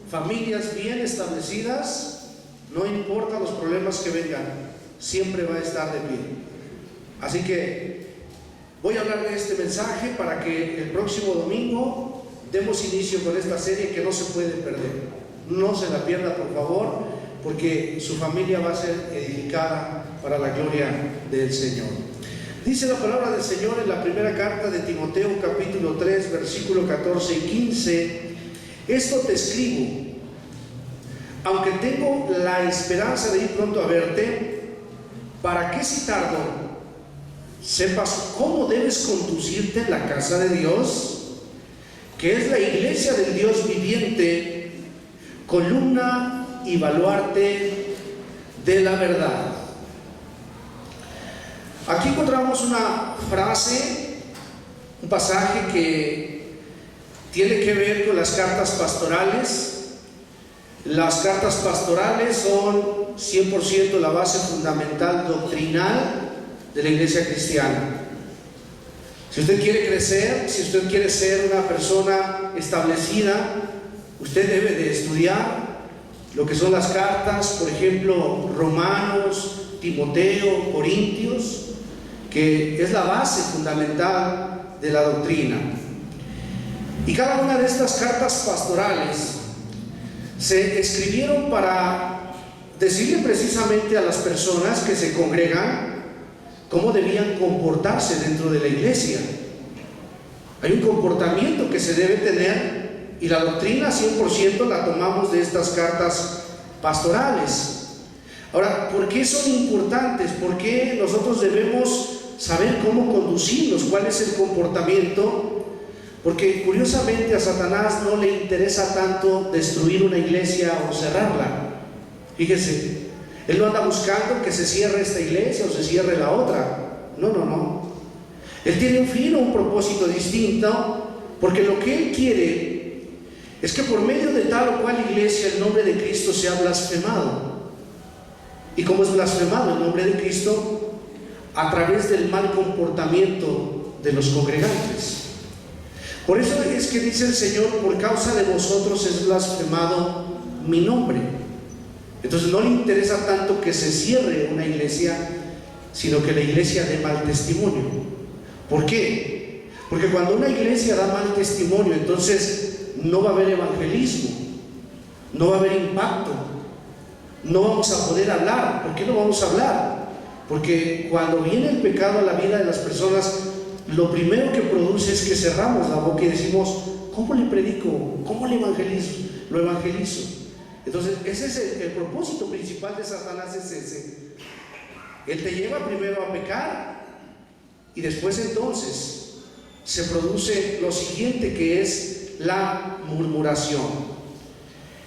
familias bien establecidas, no importa los problemas que vengan, siempre va a estar de pie. Así que voy a hablar de este mensaje para que el próximo domingo demos inicio con esta serie que no se puede perder. No se la pierda, por favor, porque su familia va a ser edificada para la gloria del Señor. Dice la palabra del Señor en la primera carta de Timoteo, capítulo 3, versículo 14 y 15: esto te escribo, aunque tengo la esperanza de ir pronto a verte, para que si tardo, sepas cómo debes conducirte en la casa de Dios, que es la iglesia del Dios viviente, columna y baluarte de la verdad. Aquí encontramos una frase, un pasaje que tiene que ver con las cartas pastorales. Las cartas pastorales son 100% la base fundamental doctrinal de la iglesia cristiana. Si usted quiere crecer, si usted quiere ser una persona establecida, usted debe de estudiar lo que son las cartas, por ejemplo, Romanos, Timoteo, Corintios, que es la base fundamental de la doctrina. Y cada una de estas cartas pastorales se escribieron para decirle precisamente a las personas que se congregan cómo debían comportarse dentro de la iglesia. Hay un comportamiento que se debe tener, y la doctrina 100% la tomamos de estas cartas pastorales. Ahora, ¿por qué son importantes? ¿Por qué nosotros debemos saber cómo conducirnos? ¿Cuál es el comportamiento? Porque curiosamente a Satanás no le interesa tanto destruir una iglesia o cerrarla. Fíjese, él no anda buscando que se cierre esta iglesia o se cierre la otra. No. Él tiene un fin o un propósito distinto, porque lo que él quiere es que por medio de tal o cual iglesia el nombre de Cristo sea blasfemado. ¿Y cómo es blasfemado el nombre de Cristo? A través del mal comportamiento de los congregantes. Por eso es que dice el Señor: por causa de vosotros es blasfemado mi nombre. Entonces no le interesa tanto que se cierre una iglesia, sino que la iglesia dé mal testimonio. ¿Por qué? Porque cuando una iglesia da mal testimonio, entonces no va a haber evangelismo, no va a haber impacto, no vamos a poder hablar. ¿Por qué no vamos a hablar? Porque cuando viene el pecado a la vida de las personas, lo primero que produce es que cerramos la boca y decimos: ¿cómo le predico? ¿Cómo le evangelizo? Lo evangelizo. Entonces ese es el propósito principal de Satanás, es ese. Él te lleva primero a pecar y después entonces se produce lo siguiente, que es la murmuración.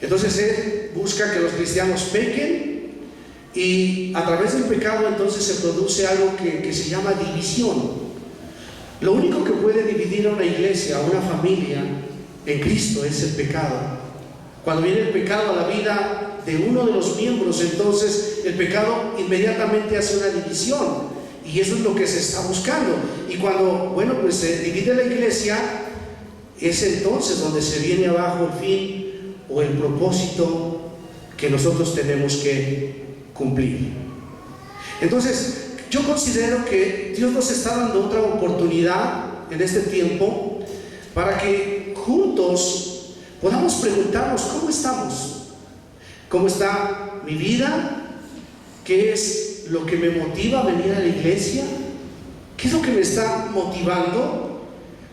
Entonces él busca que los cristianos pequen, y a través del pecado entonces se produce algo que se llama división. Lo único que puede dividir a una iglesia, a una familia en Cristo, es el pecado. Cuando viene el pecado a la vida de uno de los miembros, entonces el pecado inmediatamente hace una división, y eso es lo que se está buscando. Y cuando, pues se divide la iglesia, es entonces donde se viene abajo el fin o el propósito que nosotros tenemos que cumplir. Entonces, yo considero que Dios nos está dando otra oportunidad en este tiempo para que juntos podamos preguntarnos: ¿cómo estamos? ¿Cómo está mi vida? ¿Qué es lo que me motiva a venir a la iglesia? ¿Qué es lo que me está motivando?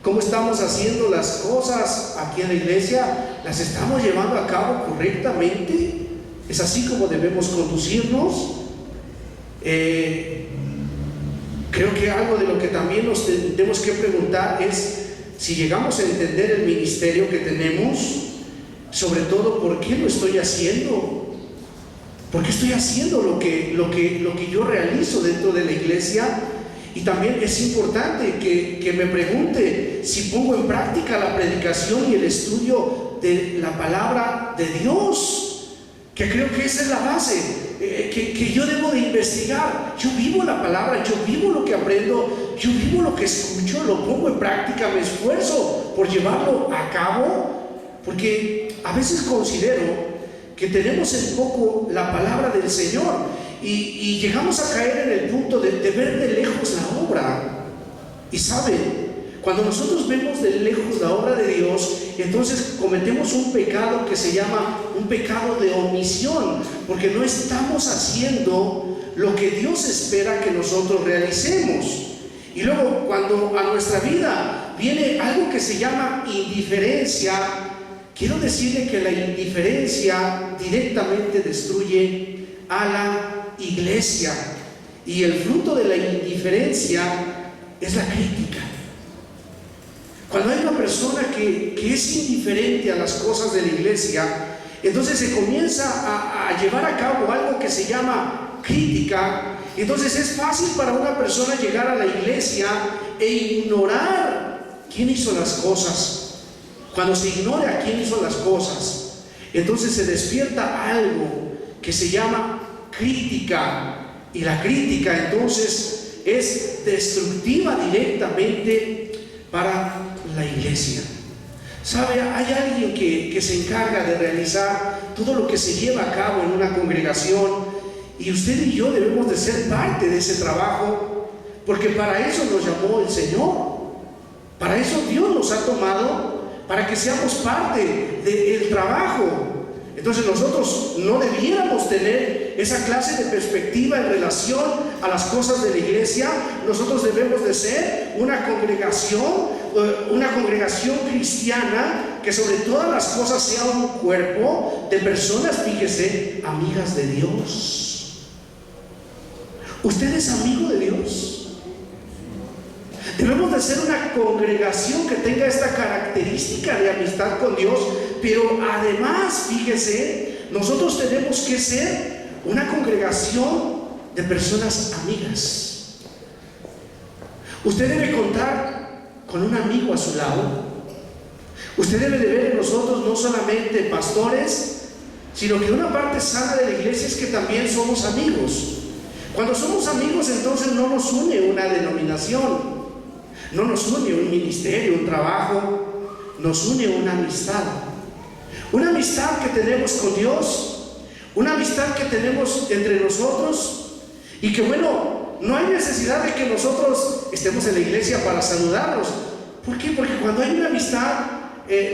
¿Cómo estamos haciendo las cosas aquí en la iglesia? ¿Las estamos llevando a cabo correctamente? ¿Es así como debemos conducirnos? Creo que algo de lo que también nos tenemos que preguntar es si llegamos a entender el ministerio que tenemos, sobre todo ¿por qué lo estoy haciendo? ¿Por qué estoy haciendo lo que yo realizo dentro de la iglesia? Y también es importante que me pregunte si pongo en práctica la predicación y el estudio de la palabra de Dios, que creo que esa es la base, que yo debo de investigar. Yo vivo la palabra, yo vivo lo que aprendo, yo vivo lo que escucho, lo pongo en práctica, me esfuerzo por llevarlo a cabo, porque a veces considero que tenemos en poco la palabra del Señor y llegamos a caer en el punto de ver de lejos la obra. Y saben, cuando nosotros vemos de lejos la obra de Dios, entonces cometemos un pecado que se llama un pecado de omisión, porque no estamos haciendo lo que Dios espera que nosotros realicemos. Y luego, cuando a nuestra vida viene algo que se llama indiferencia, quiero decirle que la indiferencia directamente destruye a la iglesia. Y el fruto de la indiferencia es la crítica. Cuando hay una persona que es indiferente a las cosas de la iglesia, entonces se comienza a llevar a cabo algo que se llama crítica. Entonces es fácil para una persona llegar a la iglesia e ignorar quién hizo las cosas. Cuando se ignora quién hizo las cosas, entonces se despierta algo que se llama crítica. Y la crítica entonces es destructiva directamente para la iglesia. ¿Sabe? Hay alguien que se encarga de realizar todo lo que se lleva a cabo en una congregación, y usted y yo debemos de ser parte de ese trabajo, porque para eso nos llamó el Señor, para eso Dios nos ha tomado, para que seamos parte del trabajo. Entonces nosotros no debiéramos tener esa clase de perspectiva en relación a las cosas de la iglesia. Nosotros debemos de ser una congregación cristiana que sobre todas las cosas sea un cuerpo de personas, fíjese, amigas de Dios. ¿Usted es amigo de Dios? Debemos de ser una congregación que tenga esta característica de amistad con Dios, pero además, fíjese, nosotros tenemos que ser una congregación de personas amigas. Usted debe contar con un amigo a su lado. Usted debe de ver en nosotros no solamente pastores, sino que una parte sana de la iglesia es que también somos amigos. Cuando somos amigos, entonces no nos une una denominación, no nos une un ministerio, un trabajo, nos une una amistad. Una amistad que tenemos con Dios, una amistad que tenemos entre nosotros, y que bueno, no hay necesidad de que nosotros estemos en la iglesia para saludarnos. ¿Por qué? Porque cuando hay una amistad,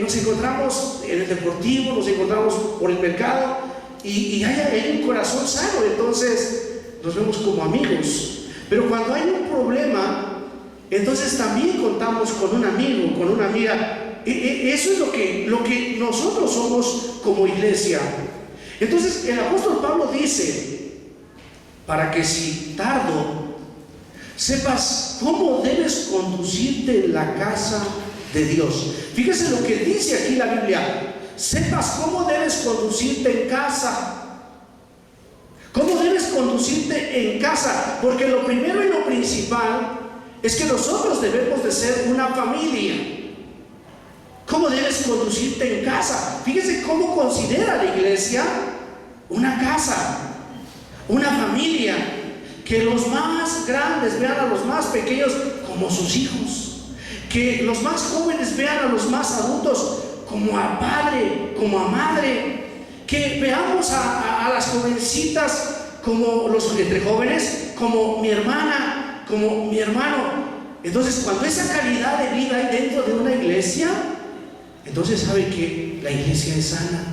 nos encontramos en el deportivo, nos encontramos por el mercado, y hay un corazón sano, entonces nos vemos como amigos. Pero cuando hay un problema, entonces también contamos con un amigo, con una amiga. Eso es lo que nosotros somos como iglesia. Entonces el apóstol Pablo dice: para que si tardo, sepas cómo debes conducirte en la casa de Dios. Fíjese lo que dice aquí la Biblia: sepas cómo debes conducirte en casa. ¿Cómo debes conducirte en casa? Porque lo primero y lo principal es que nosotros debemos de ser una familia. ¿Cómo debes conducirte en casa? Fíjese cómo considera la iglesia una casa, una familia, que los más grandes vean a los más pequeños como sus hijos, que los más jóvenes vean a los más adultos como a padre, como a madre, que veamos a las jovencitas como los entre jóvenes, como mi hermana, como mi hermano. Entonces, cuando esa calidad de vida hay dentro de una iglesia, entonces sabe que la iglesia es sana.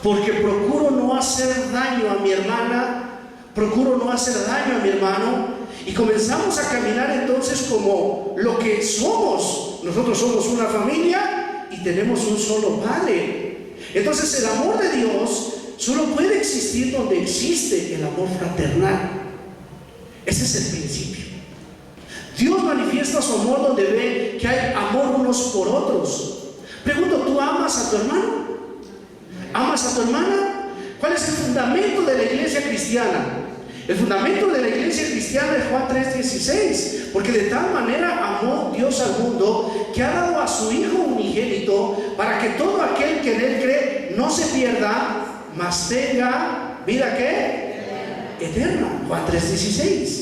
Porque procuro no hacer daño a mi hermana, procuro no hacer daño a mi hermano, y comenzamos a caminar entonces como lo que somos. Nosotros somos una familia y tenemos un solo Padre. Entonces el amor de Dios solo puede existir donde existe el amor fraternal. Ese es el principio. Dios manifiesta su amor donde ve que hay amor unos por otros. Pregunto, ¿tú amas a tu hermano? ¿Amas a tu hermana? ¿Cuál es el fundamento de la iglesia cristiana? El fundamento de la iglesia cristiana es Juan 3:16, porque de tal manera amó Dios al mundo que ha dado a su Hijo unigénito para que todo aquel que en Él cree no se pierda, mas tenga vida ¿qué? Eterna. Juan 3:16.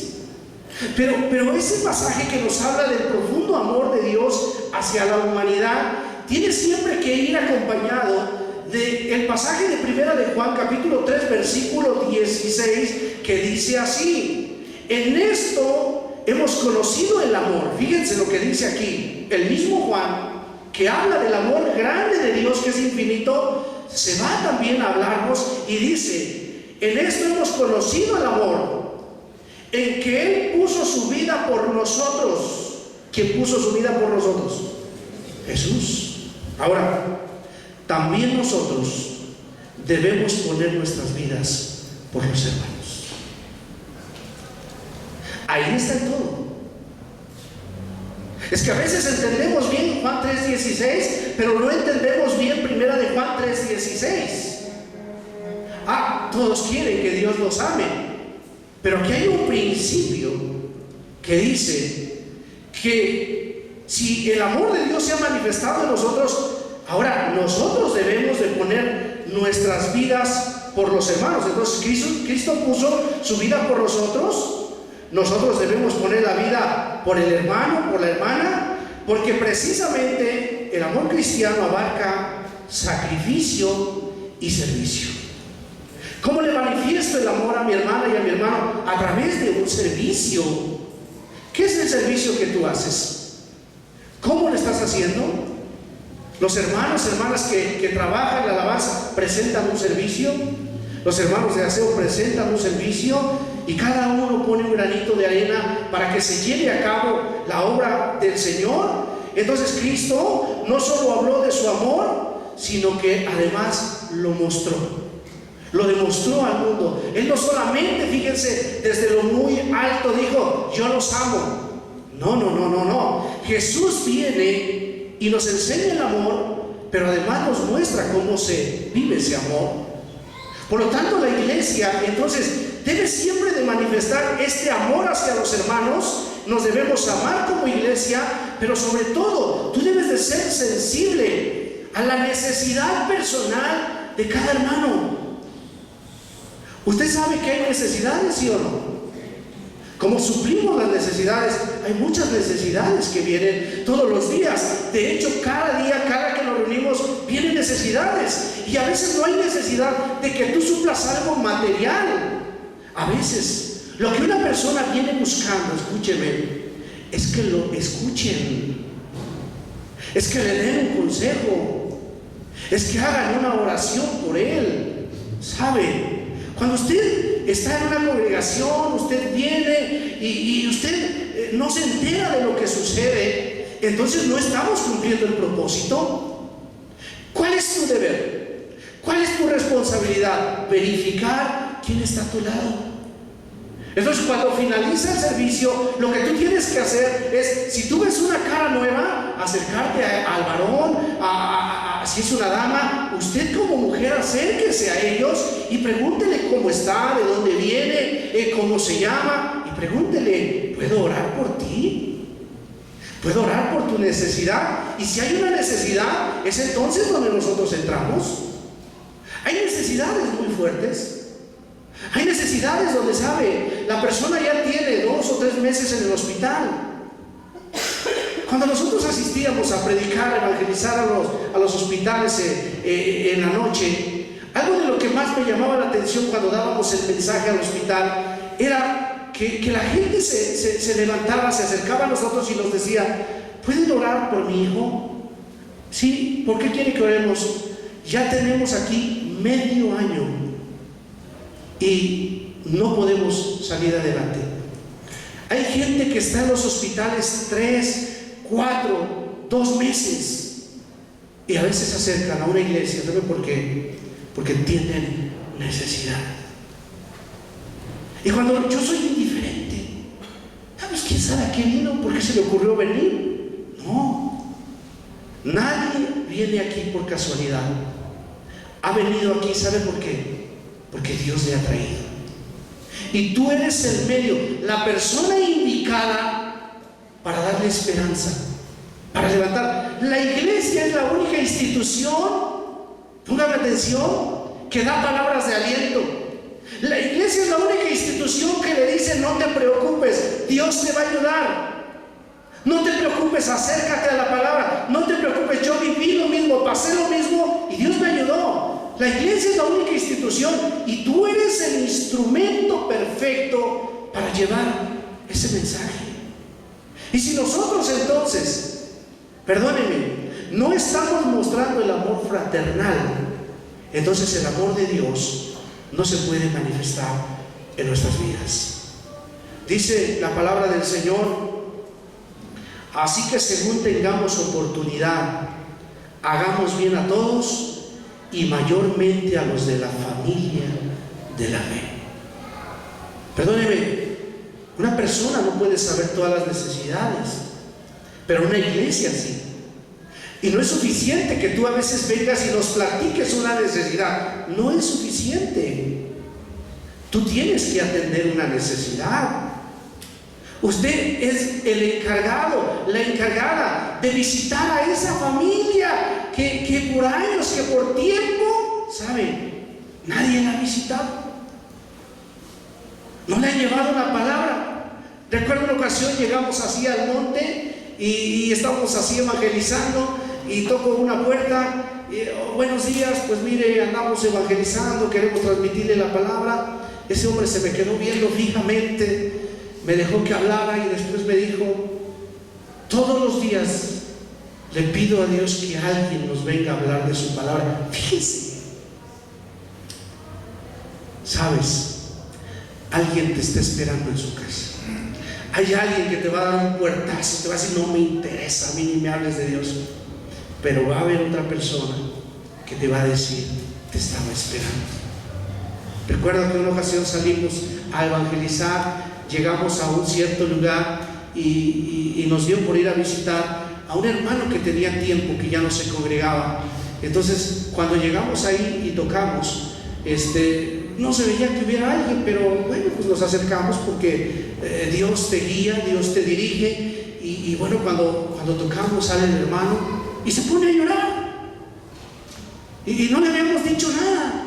Pero ese pasaje que nos habla del profundo amor de Dios hacia la humanidad tiene siempre que ir acompañado del pasaje de Primera de Juan, capítulo 3, versículo 16, que dice así: en esto hemos conocido el amor. Fíjense lo que dice aquí. El mismo Juan, que habla del amor grande de Dios, que es infinito, se va también a hablarnos y dice: en esto hemos conocido el amor, en que Él puso su vida por nosotros. ¿Quién puso su vida por nosotros? Jesús. Ahora, también nosotros debemos poner nuestras vidas por los hermanos. Ahí está el todo. Es que a veces entendemos bien Juan 3:16, pero no entendemos bien Primera de Juan 3:16. Todos quieren que Dios los ame, pero aquí hay un principio que dice que si el amor de Dios se ha manifestado en nosotros, ahora nosotros debemos de poner nuestras vidas por los hermanos. Entonces Cristo puso su vida por nosotros debemos poner la vida por el hermano, por la hermana, porque precisamente el amor cristiano abarca sacrificio y servicio. ¿Cómo le manifiesto el amor a mi hermana y a mi hermano? A través de un servicio. ¿Qué es el servicio que tú haces? ¿Cómo lo estás haciendo? Los hermanos, hermanas que trabajan en la alabanza presentan un servicio. Los hermanos de aseo presentan un servicio, y cada uno pone un granito de arena para que se lleve a cabo la obra del Señor. Entonces Cristo no solo habló de su amor, sino que además lo mostró, lo demostró al mundo. Él no solamente, fíjense, desde lo muy alto dijo: yo los amo. No. Jesús viene y nos enseña el amor, pero además nos muestra cómo se vive ese amor. Por lo tanto, la iglesia entonces debe siempre de manifestar este amor hacia los hermanos. Nos debemos amar como iglesia, pero sobre todo tú debes de ser sensible a la necesidad personal de cada hermano. Usted sabe que hay necesidades, ¿sí o no? ¿Cómo suplimos las necesidades? Hay muchas necesidades que vienen todos los días. De hecho, cada día, cada que nos reunimos, vienen necesidades. Y a veces no hay necesidad de que tú suplas algo material. A veces, lo que una persona viene buscando, escúcheme, es que lo escuchen. Es que le den un consejo. Es que hagan una oración por él. ¿Sabe? Cuando usted está en una congregación, usted viene y usted no se entera de lo que sucede, entonces no estamos cumpliendo el propósito. ¿Cuál es tu deber? ¿Cuál es tu responsabilidad? Verificar quién está a tu lado. Entonces, cuando finaliza el servicio, lo que tú tienes que hacer es, si tú ves una cara nueva, acercarte al varón, si es una dama, usted como mujer acérquese a ellos y pregúntele cómo está, de dónde viene, cómo se llama, y pregúntele: ¿puedo orar por ti? ¿Puedo orar por tu necesidad? Y si hay una necesidad, es entonces donde nosotros entramos. Hay necesidades muy fuertes. Hay necesidades donde, sabe, la persona ya tiene 2 o 3 meses en el hospital. Cuando nosotros asistíamos a predicar, a evangelizar a los hospitales en la noche, algo de lo que más me llamaba la atención cuando dábamos el mensaje al hospital era que la gente se levantaba, se acercaba a nosotros y nos decía: ¿pueden orar por mi hijo? Sí. ¿Por qué quiere que oremos? Ya tenemos aquí medio año y no podemos salir adelante. Hay gente que está en los hospitales 3, 4, 2 meses y a veces se acercan a una iglesia. ¿Sabe por qué? Porque tienen necesidad. Y cuando yo soy indiferente, ¿sabes quién sabe a qué vino? ¿Por qué se le ocurrió venir? No, nadie viene aquí por casualidad. Ha venido aquí, ¿sabe por qué? Porque Dios le ha traído. Y tú eres el medio, la persona indicada para darle esperanza, para levantar. La iglesia es la única institución, póngame atención, que da palabras de aliento. La iglesia es la única institución que le dice: no te preocupes, Dios te va a ayudar. No te preocupes, acércate a la palabra. No te preocupes, Entonces yo viví lo mismo, pasé lo mismo y Dios me ayudó. La iglesia es la única institución y tú eres el instrumento perfecto para llevar ese mensaje. Y si nosotros entonces, perdónenme, no estamos mostrando el amor fraternal, entonces el amor de Dios no se puede manifestar en nuestras vidas. Dice la palabra del Señor: así que según tengamos oportunidad, hagamos bien a todos y mayormente a los de la familia de la fe. Perdóneme, una persona no puede saber todas las necesidades, pero una iglesia sí. Y no es suficiente que tú a veces vengas y nos platiques una necesidad. No es suficiente. Tú tienes que atender una necesidad. Usted es el encargado, la encargada de visitar a esa familia que por años, que por tiempo, ¿sabe? Nadie la ha visitado. No le han llevado una palabra. Recuerdo una ocasión, llegamos así al monte y estábamos así evangelizando y toco una puerta y, buenos días, pues mire, andamos evangelizando, queremos transmitirle la palabra. Ese hombre se me quedó viendo fijamente, me dejó que hablara y después me dijo: todos los días le pido a Dios que alguien nos venga a hablar de su palabra. Fíjense, ¿sabes? Alguien te está esperando en su casa. Hay alguien que te va a dar un puertazo, te va a decir: no me interesa, a mí ni me hables de Dios. Pero va a haber otra persona que te va a decir: te estaba esperando. Recuerdo que en una ocasión salimos a evangelizar, llegamos a un cierto lugar y nos dio por ir a visitar a un hermano que tenía tiempo que ya no se congregaba. Entonces cuando llegamos ahí y tocamos, no se veía que hubiera alguien, pero bueno, pues nos acercamos porque Dios te guía, Dios te dirige. Y bueno, cuando tocamos, sale el hermano y se pone a llorar y no le habíamos dicho nada.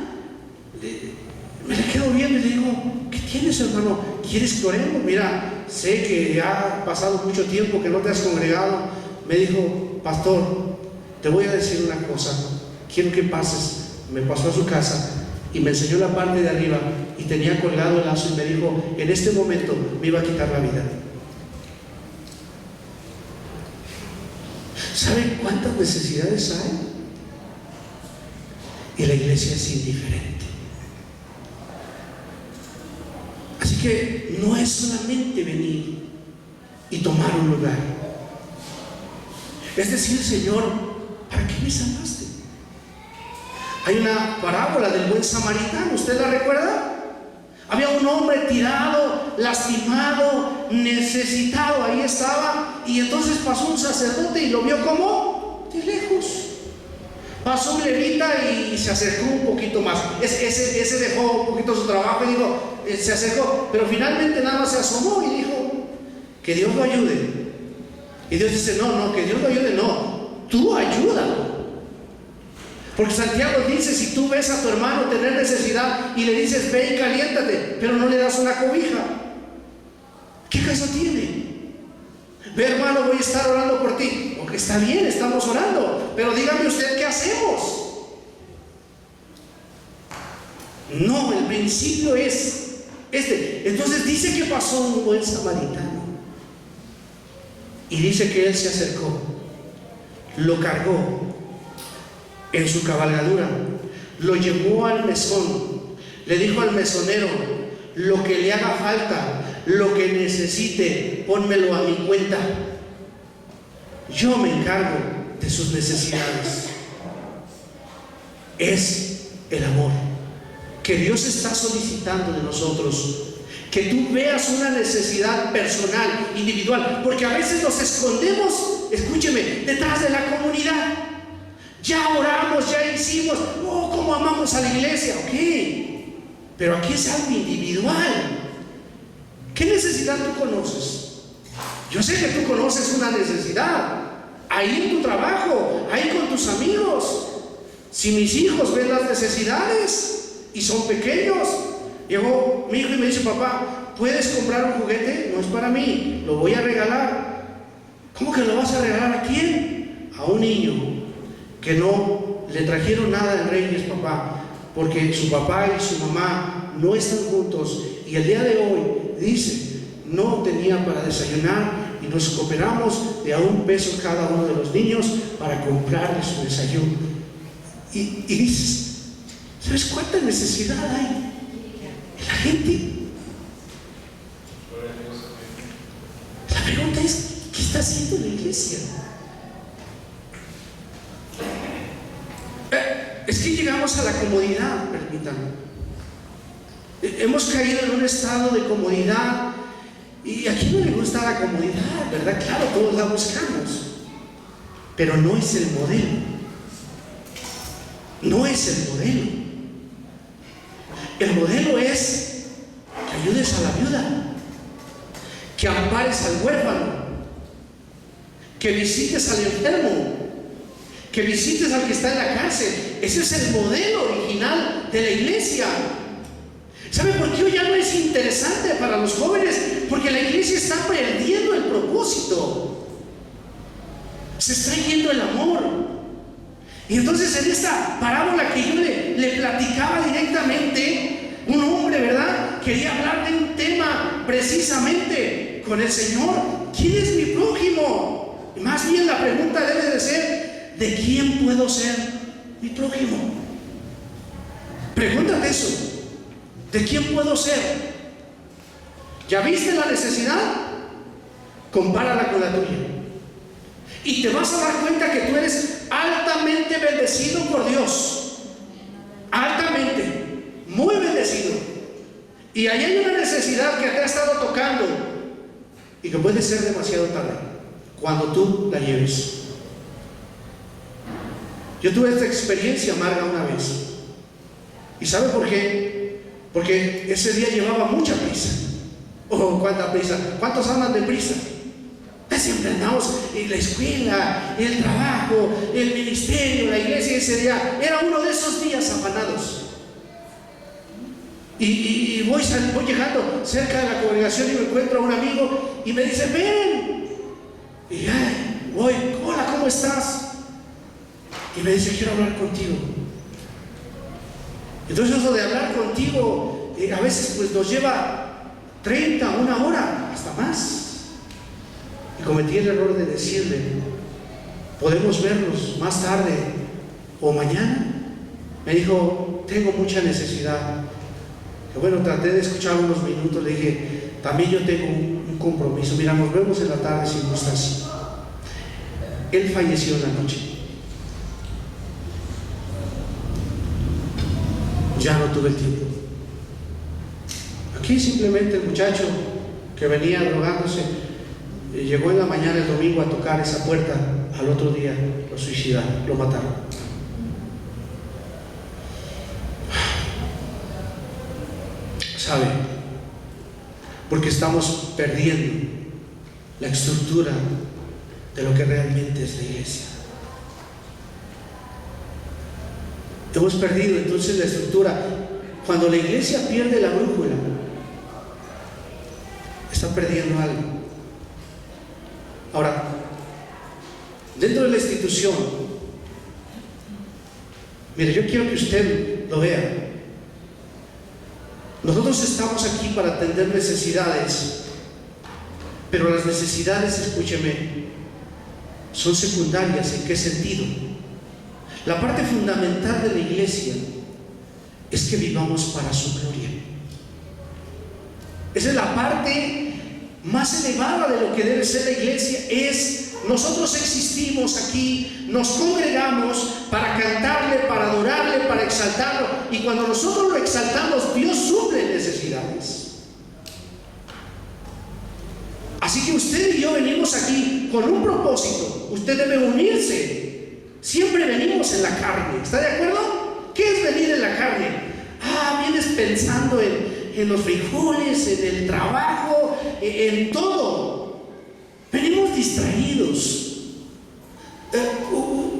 Me le quedo viendo y le digo: ¿qué tienes, hermano? ¿Quieres que oremos? Mira, sé que ha pasado mucho tiempo que no te has congregado. Me dijo: pastor, te voy a decir una cosa, quiero que pases. Me pasó a su casa y me enseñó la parte de arriba y tenía colgado el lazo y me dijo: en este momento me iba a quitar la vida. ¿Saben cuántas necesidades hay? Y la iglesia es indiferente. Así que no es solamente venir y tomar un lugar. Es decir: Señor, ¿para qué me salvaste? Hay una parábola del buen samaritano, ¿usted la recuerda? Había un hombre tirado, lastimado, necesitado, ahí estaba, y entonces pasó un sacerdote y lo vio como de lejos. Pasó un levita y se acercó un poquito más. Ese dejó un poquito su trabajo y dijo, se acercó, pero finalmente nada más se asomó y dijo: que Dios lo ayude. Y Dios dice: no, que Dios lo ayude, no, tú ayúdalo. Porque Santiago dice: si tú ves a tu hermano tener necesidad y le dices: ve y caliéntate, pero no le das una cobija, ¿qué caso tiene? Ve, hermano, voy a estar orando por ti. Porque está bien, estamos orando, pero dígame usted, ¿qué hacemos? No, el principio es Entonces dice que pasó un buen samaritano y dice que él se acercó, lo cargó en su cabalgadura, lo llevó al mesón, le dijo al mesonero: lo que le haga falta, lo que necesite, pónmelo a mi cuenta, yo me encargo de sus necesidades. Es el amor que Dios está solicitando de nosotros, que tú veas una necesidad personal, individual, porque a veces nos escondemos, escúcheme, detrás de la comunidad. Ya oramos, ya hicimos, oh, cómo amamos a la iglesia, ok, pero aquí es algo individual. ¿Qué necesidad tú conoces? Yo sé que tú conoces una necesidad ahí en tu trabajo, ahí con tus amigos. Si mis hijos ven las necesidades y son pequeños, llegó mi hijo y me dice: papá, ¿puedes comprar un juguete? No es para mí, lo voy a regalar. ¿Cómo que lo vas a regalar? ¿A quién? A un niño. que no le trajeron nada en Reyes, papá, porque su papá y su mamá no están juntos, y el día de hoy, dice, no tenía para desayunar, y nos cooperamos de a $1 cada uno de los niños para comprarle su desayuno. Y dices, ¿sabes cuánta necesidad hay en la gente? La pregunta es, ¿qué está haciendo la iglesia? Es que llegamos a la comodidad, permítanme. Hemos caído en un estado de comodidad, y a quién no le gusta la comodidad, ¿verdad? Claro, todos la buscamos, pero no es el modelo. No es el modelo. El modelo es que ayudes a la viuda, que ampares al huérfano, que visites al enfermo, que visites al que está en la cárcel. Ese es el modelo original de la iglesia. ¿Sabe por qué hoy ya no es interesante para los jóvenes? Porque la iglesia está perdiendo el propósito. Se está yendo el amor. Y entonces en esta parábola que yo le platicaba directamente, un hombre, ¿verdad?, quería hablar de un tema precisamente con el Señor. ¿Quién es mi prójimo? Y más bien la pregunta debe de ser, ¿de quién puedo ser mi prójimo? Pregúntate eso. ¿De quién puedo ser? ¿Ya viste la necesidad? Compárala con la tuya. Y te vas a dar cuenta que tú eres altamente bendecido por Dios. Altamente. Muy bendecido. Y ahí hay una necesidad que te ha estado tocando y que puede ser demasiado tarde cuando tú la lleves. Yo tuve esta experiencia amarga una vez. ¿Y sabe por qué? Porque ese día llevaba mucha prisa. Oh, cuánta prisa. ¿Cuántos andan de prisa? Siempre andamos en la escuela, el trabajo, el ministerio, la iglesia. Ese día era uno de esos días afanados. Y voy llegando cerca de la congregación y me encuentro a un amigo y me dice, ven. Y voy, hola, ¿cómo estás? Y me dice, quiero hablar contigo. Entonces eso de hablar contigo a veces pues nos lleva 30, una hora, hasta más. Y cometí el error de decirle, podemos vernos más tarde o mañana. Me dijo, tengo mucha necesidad. Y bueno, traté de escuchar unos minutos. Le dije, también yo tengo un compromiso. Mira, nos vemos en la tarde si gustas. Él falleció en la noche. Ya no tuve el tiempo. Aquí simplemente el muchacho que venía drogándose llegó en la mañana el domingo a tocar esa puerta. Al otro día lo suicidaron, lo mataron. ¿Sabe? Porque estamos perdiendo la estructura de lo que realmente es la iglesia. Hemos perdido entonces la estructura. Cuando la iglesia pierde la brújula, está perdiendo algo. Ahora, dentro de la institución, mire, yo quiero que usted lo vea. Nosotros estamos aquí para atender necesidades, pero las necesidades, escúcheme, son secundarias. ¿En qué sentido? La parte fundamental de la iglesia es que vivamos para su gloria. Esa es la parte más elevada de lo que debe ser la iglesia. Nosotros existimos aquí, nos congregamos para cantarle, para adorarle, para exaltarlo. Y cuando nosotros lo exaltamos, Dios suple necesidades. Así que usted y yo venimos aquí con un propósito. Usted debe unirse. Siempre venimos en la carne, ¿está de acuerdo? ¿Qué es venir en la carne? Vienes pensando en los frijoles, en el trabajo, en todo. Venimos distraídos.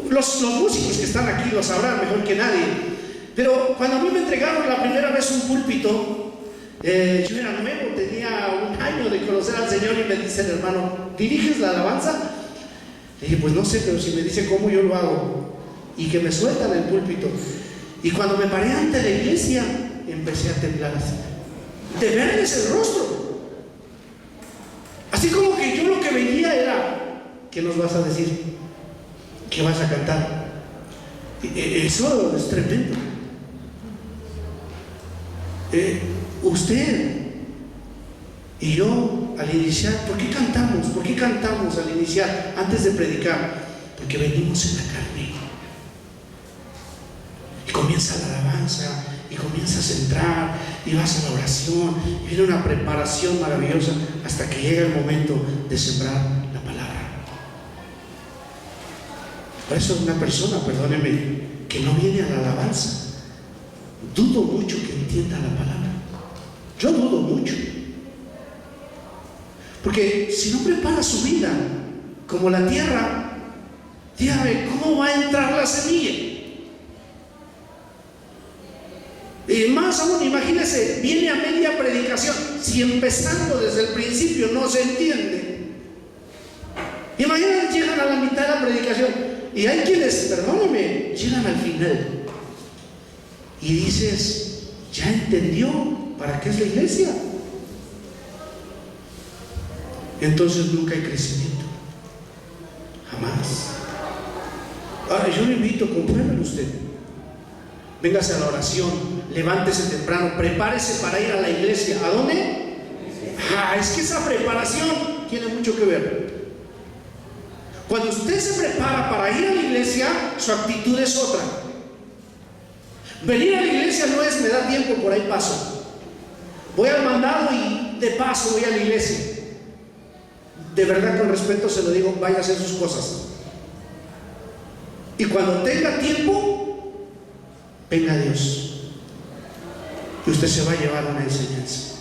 Los músicos que están aquí lo sabrán mejor que nadie. Pero cuando a mí me entregaron la primera vez un púlpito, yo era nuevo, tenía 1 año de conocer al Señor, y me dice el hermano, ¿diriges la alabanza? Le dije, pues no sé, pero si me dice cómo, yo lo hago. y que me sueltan el púlpito. Y cuando me paré ante la iglesia, empecé a temblar así, de verles el rostro. Así como que yo lo que veía era: ¿qué nos vas a decir? ¿Qué vas a cantar? Eso es tremendo. Usted y yo al iniciar, ¿por qué cantamos? ¿Por qué cantamos al iniciar, antes de predicar? Porque venimos en la carne. Y comienza la alabanza, y comienzas a entrar, y vas a la oración, y viene una preparación maravillosa hasta que llega el momento de sembrar la palabra. Por eso una persona, perdóneme, que no viene a la alabanza, dudo mucho que entienda la palabra. Yo dudo mucho. Porque si no prepara su vida como la tierra, dígame, ¿cómo va a entrar la semilla? Y más aún, imagínese, viene a media predicación. Si empezando desde el principio no se entiende, imagínate, llegan a la mitad de la predicación. Y hay quienes, perdónenme, llegan al final. Y dices, ¿ya entendió para qué es la iglesia? Entonces nunca hay crecimiento. Jamás. Ahora yo le invito, compruébelo usted. Véngase a la oración, levántese temprano, prepárese para ir a la iglesia. ¿A dónde? Es que esa preparación tiene mucho que ver. Cuando usted se prepara para ir a la iglesia, su actitud es otra. Venir a la iglesia no es: me da tiempo, por ahí paso. Voy al mandado y de paso voy a la iglesia. De verdad, con respeto se lo digo, vaya a hacer sus cosas. Y cuando tenga tiempo, venga a Dios. Y usted se va a llevar una enseñanza.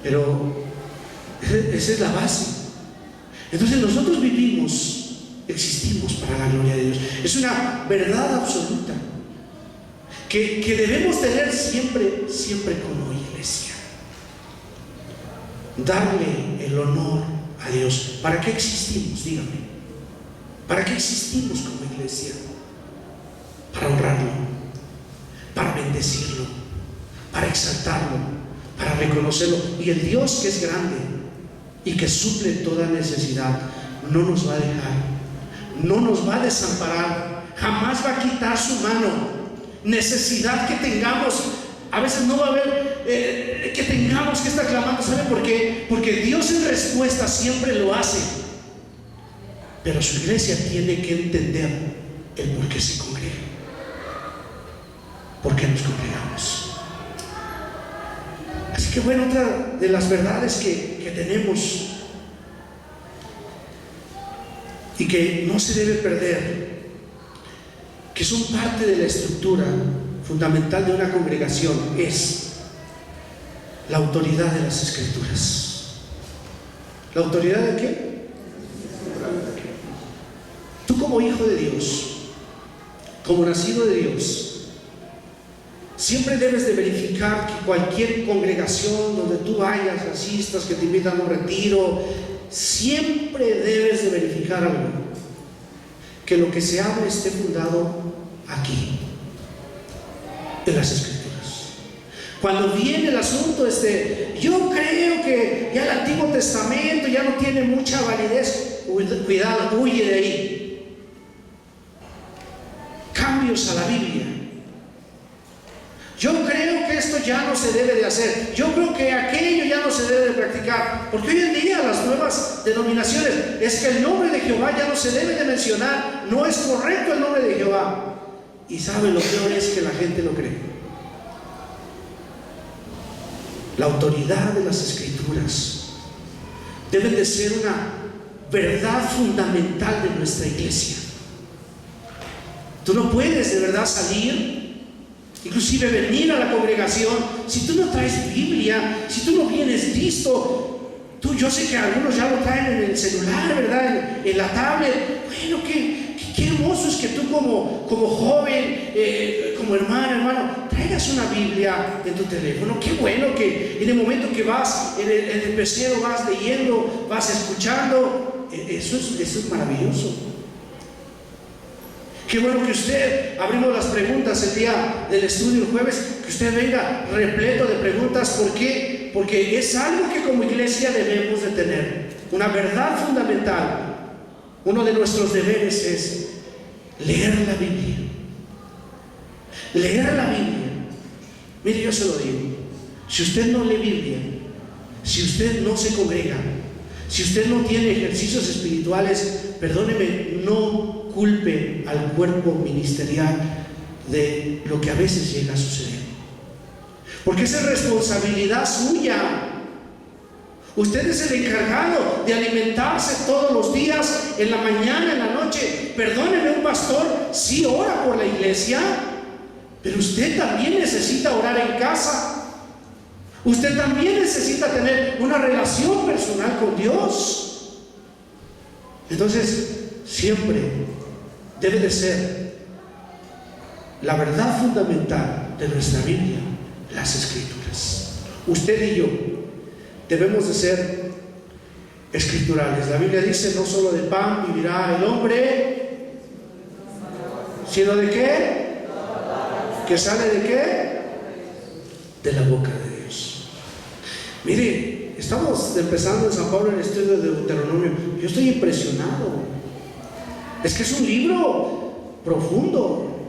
Pero esa es la base. Entonces nosotros vivimos, existimos para la gloria de Dios. Es una verdad absoluta que debemos tener siempre, siempre como iglesia. Darle el honor a Dios. ¿Para qué existimos? Dígame. ¿Para qué existimos como iglesia? Para honrarlo, para bendecirlo, para exaltarlo, para reconocerlo. Y el Dios que es grande y que suple toda necesidad, no nos va a dejar, no nos va a desamparar, jamás va a quitar su mano. Necesidad que tengamos, a veces no va a haber que tengamos que estar clamando. ¿Sabe por qué? Porque Dios en respuesta siempre lo hace. Pero su iglesia tiene que entender el por qué se congrega, por qué nos congregamos. Así que bueno, otra de las verdades que tenemos y que no se debe perder, que son parte de la estructura fundamental de una congregación, es la autoridad de las Escrituras. ¿La autoridad de qué? Tú como hijo de Dios, como nacido de Dios, siempre debes de verificar que cualquier congregación donde tú vayas, asistas, que te invitan a un retiro, siempre debes de verificar algo: que lo que se hable esté fundado aquí, en las Escrituras. Cuando viene el asunto, yo creo que ya el Antiguo Testamento ya no tiene mucha validez, cuidado, huye de ahí. Cambios a la Biblia. Yo creo que esto ya no se debe de hacer. Yo creo que aquello ya no se debe de practicar. Porque hoy en día las nuevas denominaciones es que el nombre de Jehová ya no se debe de mencionar. No es correcto el nombre de Jehová. Y saben, lo peor es que la gente lo cree. La autoridad de las Escrituras debe de ser una verdad fundamental de nuestra iglesia. Tú no puedes de verdad salir, inclusive venir a la congregación, si tú no traes Biblia, si tú no vienes listo. Yo sé que algunos ya lo traen en el celular, ¿verdad? En la tablet. Bueno, qué hermoso es que tú como joven, como hermano, traigas una Biblia en tu teléfono. Qué bueno que en el momento que vas en el pecero vas leyendo, vas escuchando. Eso es maravilloso. Qué bueno que usted, abrimos las preguntas el día del estudio el jueves, que usted venga repleto de preguntas. ¿Por qué? Porque es algo que como iglesia debemos de tener, una verdad fundamental. Uno de nuestros deberes es leer la Biblia. Leer la Biblia. Mire, yo se lo digo, si usted no lee Biblia, si usted no se congrega, si usted no tiene ejercicios espirituales, perdóneme, no culpe al cuerpo ministerial de lo que a veces llega a suceder, porque esa es responsabilidad suya. Usted es el encargado de alimentarse todos los días, en la mañana, en la noche. Perdóneme, un pastor sí ora por la iglesia, pero usted también necesita orar en casa. Usted también necesita tener una relación personal con Dios. Entonces, siempre debe de ser la verdad fundamental de nuestra Biblia, las Escrituras. Usted y yo debemos de ser escriturales. La Biblia dice: no solo de pan vivirá el hombre, sino ¿de qué? ¿Que sale de qué? De la boca de Dios. Mire, estamos empezando en San Pablo el estudio de Deuteronomio. Yo estoy impresionado. Es que es un libro profundo.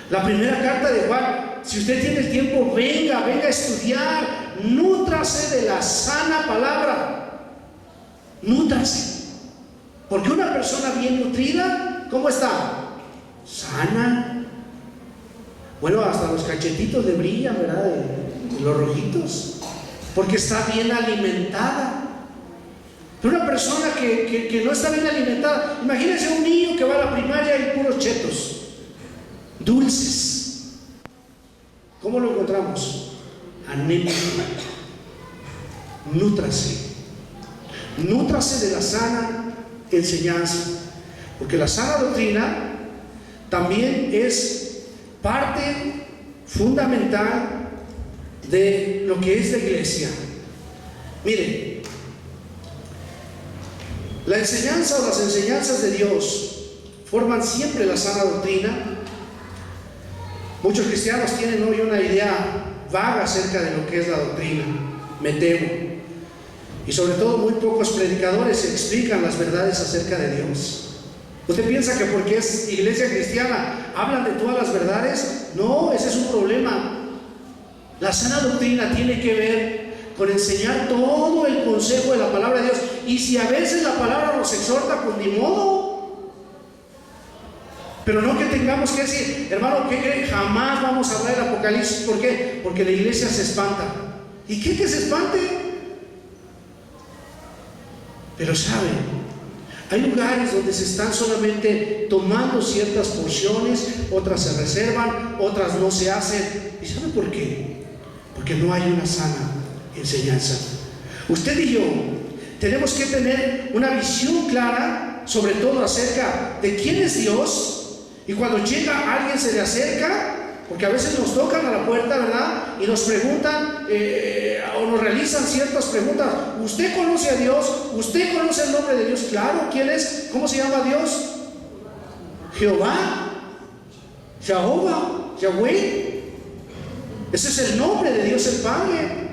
La primera carta de Juan, si usted tiene el tiempo, venga a estudiar. Nútrase de la sana palabra. Nútrase. Porque una persona bien nutrida, ¿cómo está? Sana. Bueno, hasta los cachetitos le brillan, ¿verdad? De los rojitos. Porque está bien alimentada. Pero una persona que no está bien alimentada, imagínense un niño que va a la primaria y puros chetos, dulces. ¿Cómo lo encontramos? Anémico. Nútrase. Nútrase de la sana enseñanza. Porque la sana doctrina también es parte fundamental de lo que es la iglesia. Mire, la enseñanza o las enseñanzas de Dios forman siempre la sana doctrina. Muchos cristianos tienen hoy una idea vaga acerca de lo que es la doctrina, me temo, y sobre todo muy pocos predicadores explican las verdades acerca de Dios. ¿Usted piensa que porque es iglesia cristiana hablan de todas las verdades? No, ese es un problema. La sana doctrina tiene que ver con enseñar todo el consejo de la palabra de Dios. Y si a veces la palabra nos exhorta, pues ni modo. Pero no que tengamos que decir, hermano, ¿qué creen? Jamás vamos a hablar del Apocalipsis. ¿Por qué? Porque la iglesia se espanta. ¿Y qué que se espante? Pero ¿saben? Hay lugares donde se están solamente tomando ciertas porciones, otras se reservan, otras no se hacen. ¿Y sabe por qué? Porque no hay una sana enseñanza. Usted y yo tenemos que tener una visión clara, sobre todo acerca de quién es Dios. Y cuando llega alguien se le acerca, porque a veces nos tocan a la puerta, ¿verdad? Y nos preguntan o nos realizan ciertas preguntas. ¿Usted conoce a Dios? ¿Usted conoce el nombre de Dios? Claro, ¿quién es? ¿Cómo se llama Dios? Jehová, Jehová, Yahweh. Ese es el nombre de Dios el Padre.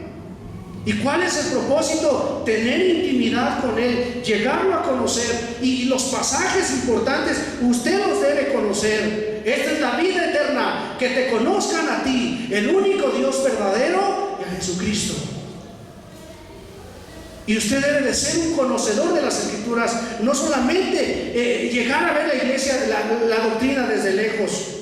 ¿Y cuál es el propósito? Tener intimidad con Él, llegarlo a conocer. Y los pasajes importantes usted los debe conocer. Esta es la vida eterna, que te conozcan a ti, el único Dios verdadero, y a Jesucristo. Y usted debe de ser un conocedor de las Escrituras, no solamente llegar a ver la iglesia, la doctrina desde lejos.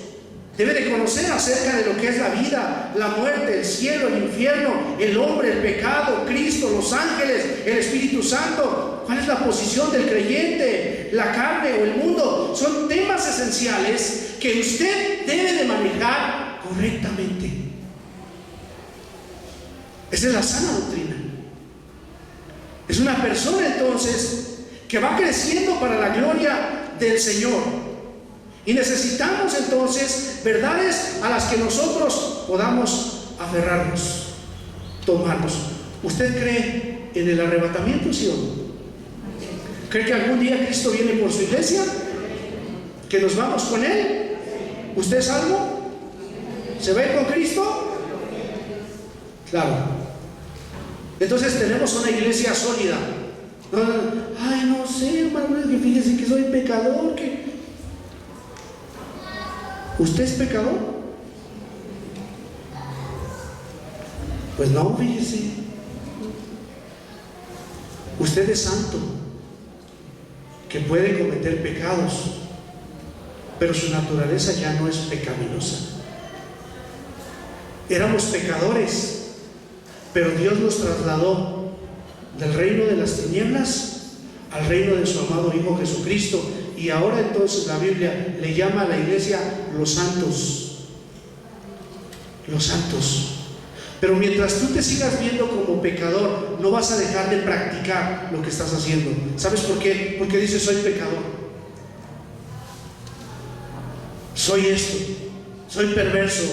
Debe de conocer acerca de lo que es la vida, la muerte, el cielo, el infierno, el hombre, el pecado, Cristo, los ángeles, el Espíritu Santo. ¿Cuál es la posición del creyente, la carne o el mundo? Son temas esenciales que usted debe de manejar correctamente. Esa es la sana doctrina. Es una persona entonces que va creciendo para la gloria del Señor. Y necesitamos entonces verdades a las que nosotros podamos aferrarnos, tomarnos. ¿Usted cree en el arrebatamiento, sí o no? ¿Cree que algún día Cristo viene por su iglesia? ¿Que nos vamos con Él? ¿Usted es salvo? ¿Se va a ir con Cristo? Claro. Entonces tenemos una iglesia sólida. Ay, no sé, hermano, que fíjese que soy pecador. ¿Usted es pecador? Pues no, fíjese. Usted es santo, que puede cometer pecados, pero su naturaleza ya no es pecaminosa. Éramos pecadores, pero Dios nos trasladó del reino de las tinieblas al reino de su amado Hijo Jesucristo, y ahora entonces la Biblia le llama a la iglesia los santos. Los santos. Pero mientras tú te sigas viendo como pecador, no vas a dejar de practicar lo que estás haciendo. ¿Sabes por qué? Porque dices: soy pecador, soy esto, soy perverso.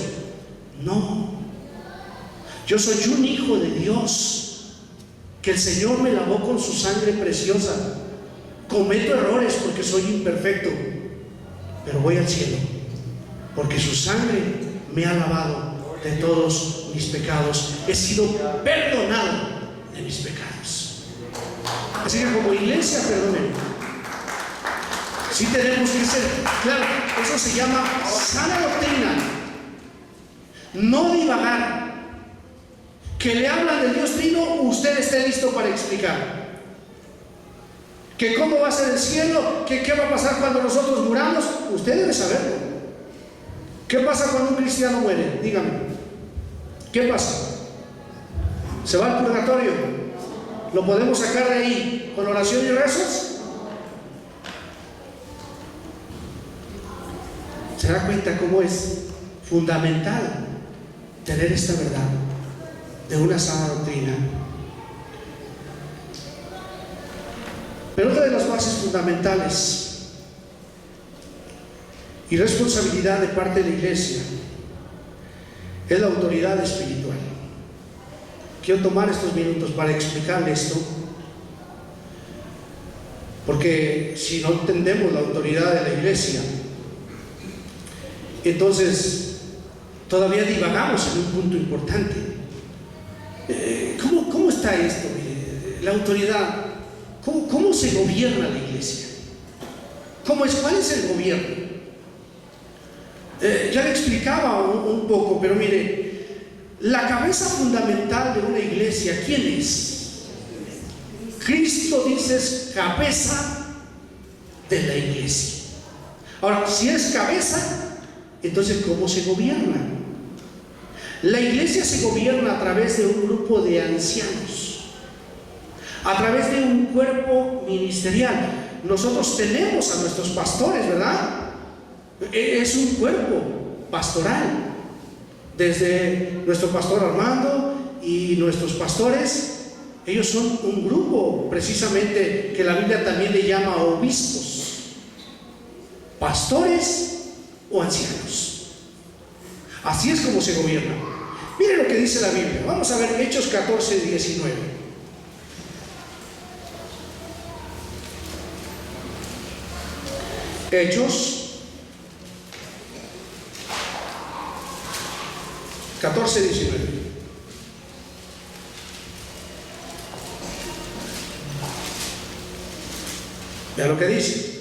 No, yo soy un hijo de Dios, que el Señor me lavó con su sangre preciosa. Cometo errores porque soy imperfecto, pero voy al cielo porque su sangre me ha lavado de todos mis pecados. He sido perdonado de mis pecados. Así que como iglesia, perdónenme, sí tenemos que ser, claro, eso se llama sana doctrina. No divagar. Que le hablan del Dios Trino, usted esté listo para explicar. Que cómo va a ser el cielo, que qué va a pasar cuando nosotros muramos, usted debe saberlo. ¿Qué pasa cuando un cristiano muere? Dígame. ¿Qué pasa? ¿Se va al purgatorio? ¿Lo podemos sacar de ahí con oración y rezos? ¿Se da cuenta cómo es fundamental tener esta verdad de una sana doctrina? Pero otra de las bases fundamentales y responsabilidad de parte de la iglesia es la autoridad espiritual. Quiero tomar estos minutos para explicarle esto, porque si no entendemos la autoridad de la iglesia, entonces todavía divagamos en un punto importante. ¿Cómo está esto? La autoridad. ¿Cómo se gobierna la iglesia? ¿Cuál es el gobierno? Ya le explicaba un poco, pero mire, la cabeza fundamental de una iglesia, ¿quién es? Cristo, dice, es cabeza de la iglesia. Ahora, si es cabeza, entonces ¿cómo se gobierna? La iglesia se gobierna a través de un grupo de ancianos, a través de un cuerpo ministerial. Nosotros tenemos a nuestros pastores, ¿verdad? Es un cuerpo pastoral. Desde nuestro pastor Armando y nuestros pastores, ellos son un grupo precisamente que la Biblia también le llama obispos, pastores o ancianos. Así es como se gobierna. Miren lo que dice la Biblia. Vamos a ver Hechos 14, 19. Hechos 14, 19. Vean lo que dice.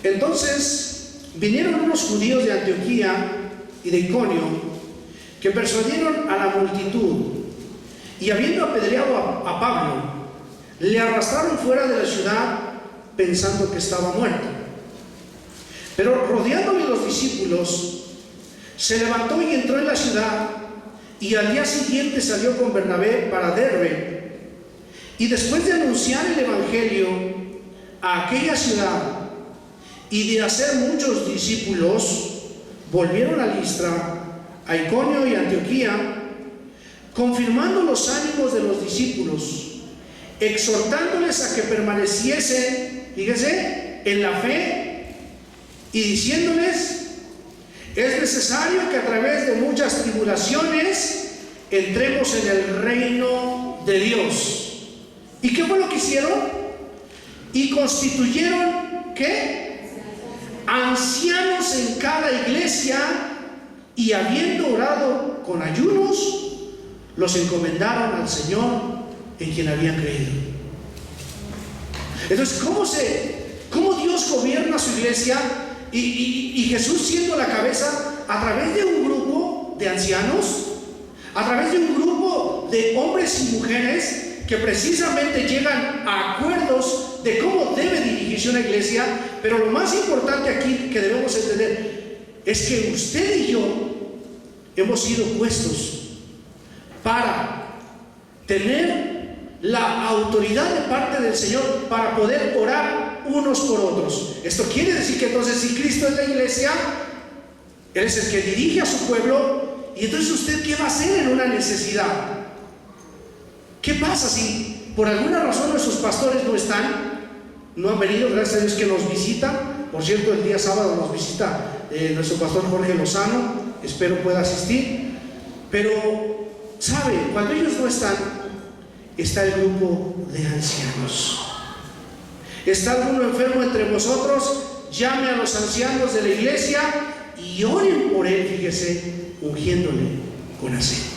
Entonces vinieron unos judíos de Antioquía y de Iconio, que persuadieron a la multitud, y habiendo apedreado a Pablo, le arrastraron fuera de la ciudad, pensando que estaba muerto. Pero rodeándole los discípulos, se levantó y entró en la ciudad, y al día siguiente salió con Bernabé para Derbe. Y después de anunciar el evangelio a aquella ciudad y de hacer muchos discípulos, volvieron a Listra, a Iconio y Antioquía, confirmando los ánimos de los discípulos, exhortándoles a que permaneciesen, fíjese, en la fe, y diciéndoles: es necesario que a través de muchas tribulaciones entremos en el reino de Dios. ¿Y qué fue lo que hicieron? Y constituyeron, ¿qué? ancianos en cada iglesia, y habiendo orado con ayunos, los encomendaron al Señor en quien habían creído. Entonces, ¿cómo Dios gobierna su iglesia? Y Jesús siendo la cabeza, a través de un grupo de ancianos, a través de un grupo de hombres y mujeres que precisamente llegan a acuerdos de cómo debe dirigirse una iglesia. Pero lo más importante aquí que debemos entender es que usted y yo hemos sido puestos para tener la autoridad de parte del Señor para poder orar unos por otros. Esto quiere decir que entonces, si Cristo es la iglesia, Él es el que dirige a su pueblo. Y entonces, ¿usted qué va a hacer en una necesidad? ¿Qué pasa si por alguna razón nuestros pastores no han venido? Gracias a Dios que nos visitan. Por cierto, el día sábado nos visita nuestro pastor Jorge Lozano. Espero pueda asistir. Pero, ¿sabe? Cuando ellos no están, está el grupo de ancianos. ¿Está alguno enfermo entre vosotros? Llame a los ancianos de la iglesia y oren por él, fíjese, ungiéndole con aceite.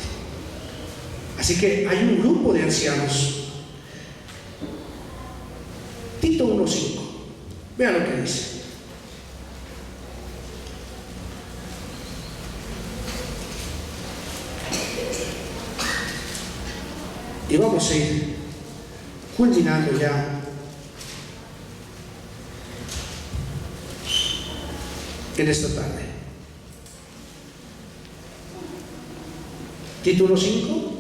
Así que hay un grupo de ancianos. Tito 1:5. Vean lo que dice. Y vamos a ir culminando ya en esta tarde. Tito 1:5.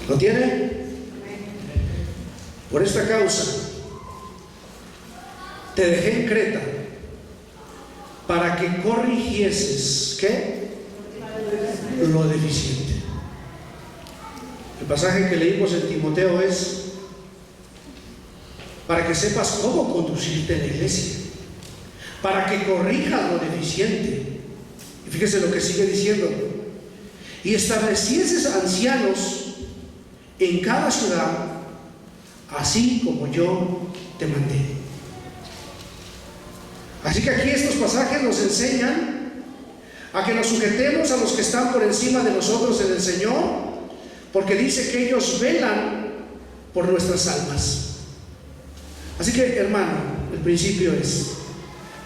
¿Lo tiene? Por esta causa te dejé en Creta para que corrigieses, ¿qué? Lo deficiente. El pasaje que leímos en Timoteo es para que sepas cómo conducirte en la iglesia, para que corrijas lo deficiente. Y fíjese lo que sigue diciendo: y establecieses ancianos en cada ciudad, así como yo te mandé. Así que aquí estos pasajes nos enseñan a que nos sujetemos a los que están por encima de nosotros en el Señor, porque dice que ellos velan por nuestras almas. Así que, hermano, el principio es: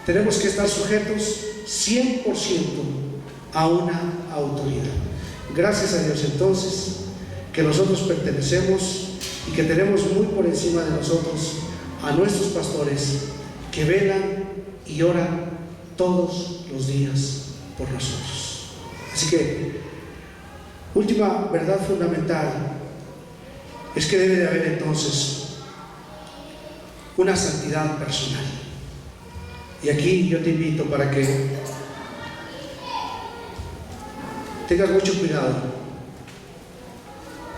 tenemos que estar sujetos 100% a una autoridad. Gracias a Dios entonces que nosotros pertenecemos y que tenemos muy por encima de nosotros a nuestros pastores que velan y oran todos los días por nosotros. Así que, última verdad fundamental es que debe de haber entonces una santidad personal. Y aquí yo te invito para que tengas mucho cuidado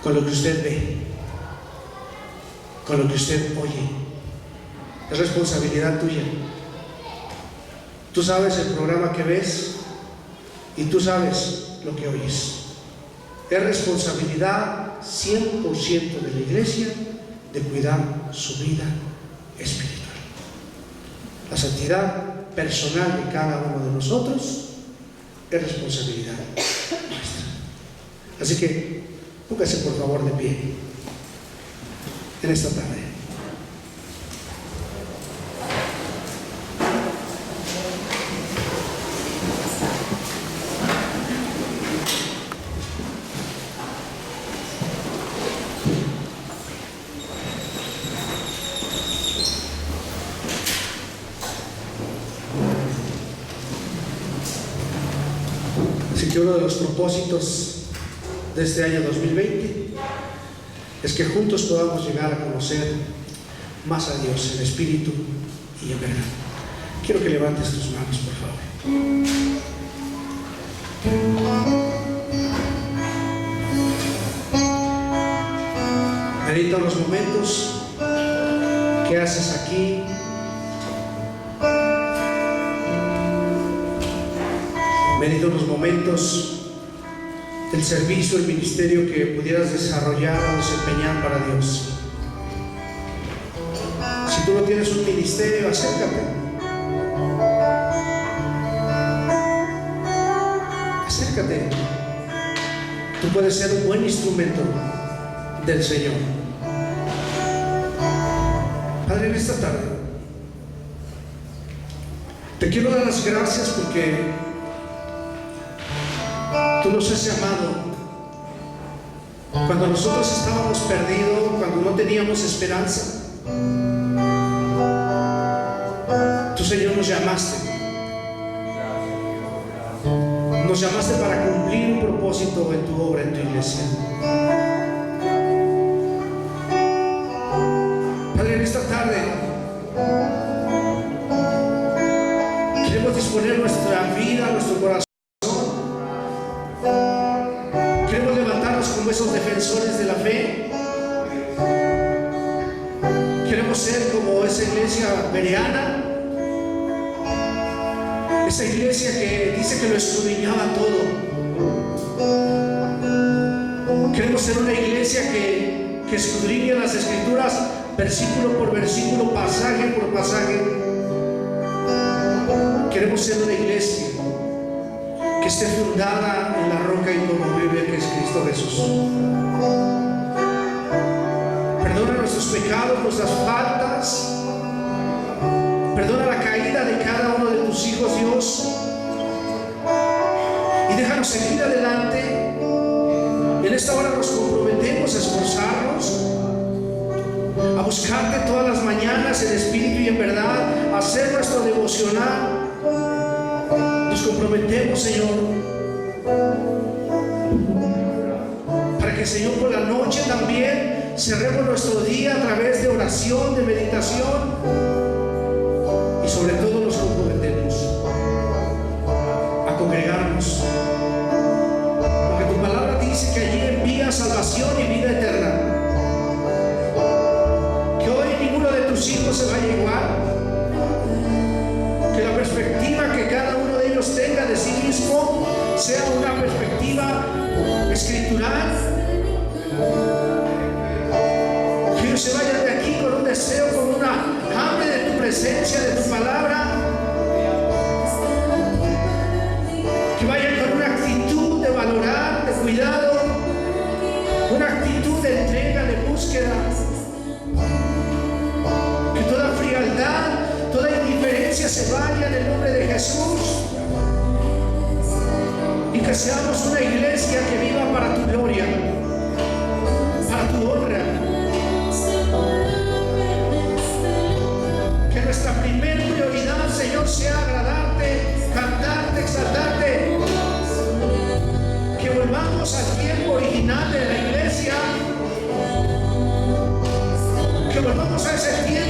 con lo que usted ve, con lo que usted oye. Es responsabilidad tuya. Tú sabes el programa que ves y tú sabes lo que oyes. Es responsabilidad 100% de la iglesia de cuidar su vida espiritual. La santidad personal de cada uno de nosotros es responsabilidad nuestra. Así que póngase por favor de pie en esta tarde. Así que uno de los propósitos de este año 2020 es que juntos podamos llegar a conocer más a Dios en espíritu y en verdad. Quiero que levantes tus manos, por favor. Medita los momentos que haces aquí. Medita los momentos del servicio, el ministerio que pudieras desarrollar o desempeñar para Dios. tú no tienes un ministerio, acércate. Acércate. Tú puedes ser un buen instrumento del Señor. Padre, en esta tarde te quiero dar las gracias porque tú nos has llamado cuando nosotros estábamos perdidos, cuando no teníamos esperanza. Tú, Señor, nos llamaste. Nos llamaste para cumplir un propósito en tu obra, en tu iglesia. Padre, en esta tarde queremos disponer nuestra vida, nuestro corazón. Queremos levantarnos como esos defensores de la fe. Queremos ser como esa iglesia bereana, esa iglesia que dice que lo escudriñaba todo. Queremos ser una iglesia que escudriña las Escrituras versículo por versículo, pasaje por pasaje. Queremos ser una iglesia que esté fundada en la roca inconmovible que es Cristo Jesús. Perdona nuestros pecados, nuestras faltas. Perdona la caída de cada uno de tus hijos, Dios. Y déjanos seguir adelante. En esta hora nos comprometemos a esforzarnos, a buscarte todas las mañanas en espíritu y en verdad, a hacer nuestro devocional. Nos comprometemos, Señor, para que, Señor, por la noche también cerremos nuestro día a través de oración, de meditación. Y sobre todo nos comprometemos a congregarnos, porque tu palabra dice que allí envía salvación y vida eterna. Que hoy ninguno de tus hijos se vaya igual. Que la perspectiva que cada uno de ellos tenga de sí mismo sea una perspectiva escritural. Que ellos se vayan de aquí con un deseo, con una hambre de tu presencia, de tu palabra. Que vayan con una actitud de valorar, de cuidado, una actitud de entrega, de búsqueda. Que toda frialdad, toda indiferencia se vaya en el nombre de Jesús. Y que seamos una iglesia que viva para tu gloria, para tu honra. Que nuestra primera prioridad, Señor, sea agradarte, cantarte, exaltarte. Que volvamos al tiempo original de la iglesia. Que volvamos a ese tiempo